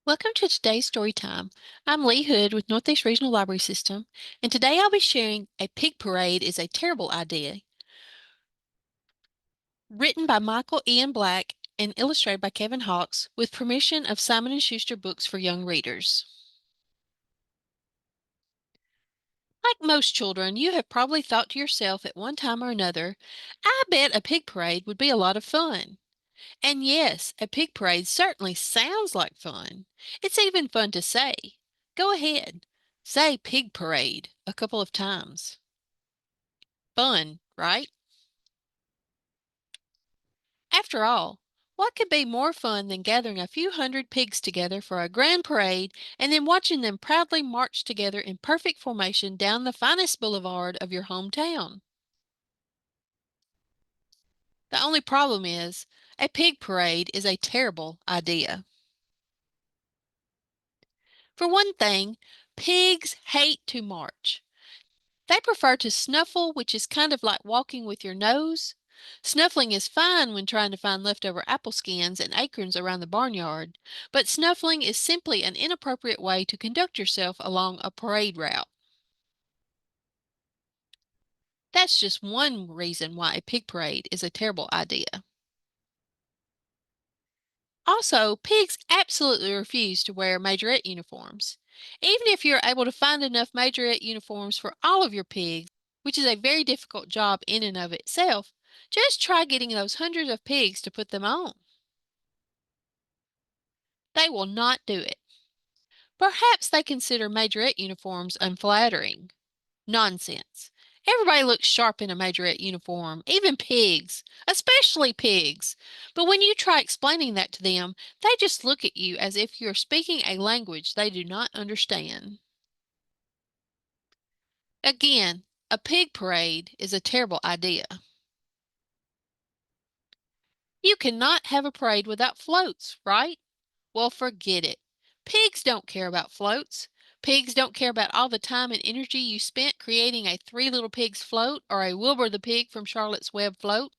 Welcome to today's story time. I'm Leigh Hood with Northeast Regional Library System, and today I'll be sharing A Pig Parade is a Terrible Idea, written by Michael Ian Black and illustrated by Kevin Hawkes, with permission of Simon & Schuster Books for Young Readers. Like most children, you have probably thought to yourself at one time or another, I bet a pig parade would be a lot of fun. And yes, a pig parade certainly sounds like fun. It's even fun to say. Go ahead, say pig parade a couple of times. Fun, right? After all, what could be more fun than gathering a few hundred pigs together for a grand parade and then watching them proudly march together in perfect formation down the finest boulevard of your hometown? The only problem is, a pig parade is a terrible idea. For one thing, pigs hate to march. They prefer to snuffle, which is kind of like walking with your nose. Snuffling is fine when trying to find leftover apple skins and acorns around the barnyard, but snuffling is simply an inappropriate way to conduct yourself along a parade route. That's just one reason why a pig parade is a terrible idea. Also, pigs absolutely refuse to wear majorette uniforms. Even if you're able to find enough majorette uniforms for all of your pigs, which is a very difficult job in and of itself, just try getting those hundreds of pigs to put them on. They will not do it. Perhaps they consider majorette uniforms unflattering. Nonsense. Everybody looks sharp in a majorette uniform, even pigs, especially pigs. But when you try explaining that to them, they just look at you as if you're speaking a language they do not understand. Again, a pig parade is a terrible idea. You cannot have a parade without floats, right? Well, forget it. Pigs don't care about floats. Pigs don't care about all the time and energy you spent creating a Three Little Pigs float or a Wilbur the Pig from Charlotte's Web float.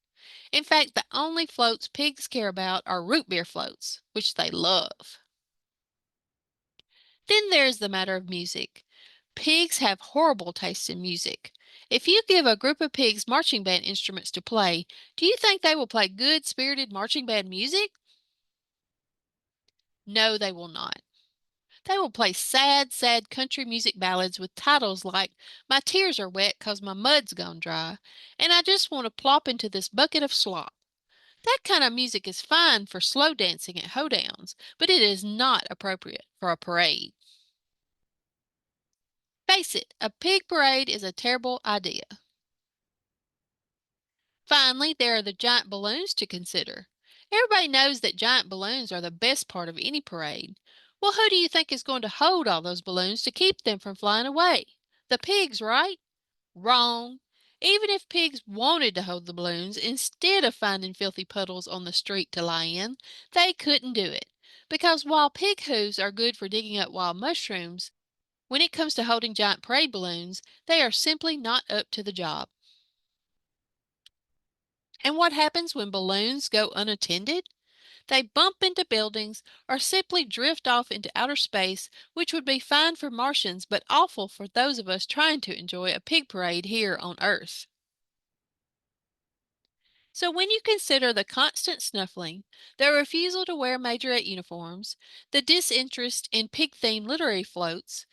In fact, the only floats pigs care about are root beer floats, which they love. Then there's the matter of music. Pigs have horrible taste in music. If you give a group of pigs marching band instruments to play, do you think they will play good, spirited marching band music? No, they will not. They will play sad, sad country music ballads with titles like My Tears Are Wet 'Cause My Mud's Gone Dry, and I Just Want to Plop Into This Bucket of Slop. That kind of music is fine for slow dancing at hoedowns, but it is not appropriate for a parade. Face it, a pig parade is a terrible idea. Finally, there are the giant balloons to consider. Everybody knows that giant balloons are the best part of any parade. Well, who do you think is going to hold all those balloons to keep them from flying away? The pigs, right? Wrong. Even if pigs wanted to hold the balloons instead of finding filthy puddles on the street to lie in, they couldn't do it. Because while pig hooves are good for digging up wild mushrooms, when it comes to holding giant parade balloons, they are simply not up to the job. And what happens when balloons go unattended? They bump into buildings or simply drift off into outer space, which would be fine for Martians but awful for those of us trying to enjoy a pig parade here on Earth. So when you consider the constant snuffling, the refusal to wear majorette uniforms, the disinterest in pig-themed literary floats,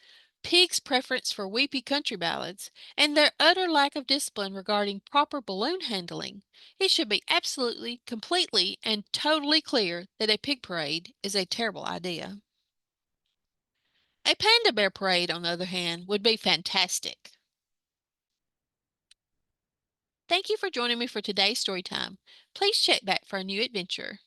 pigs' preference for weepy country ballads, and their utter lack of discipline regarding proper balloon handling, it should be absolutely, completely, and totally clear that a pig parade is a terrible idea. A panda bear parade, on the other hand, would be fantastic. Thank you for joining me for today's story time. Please check back for a new adventure.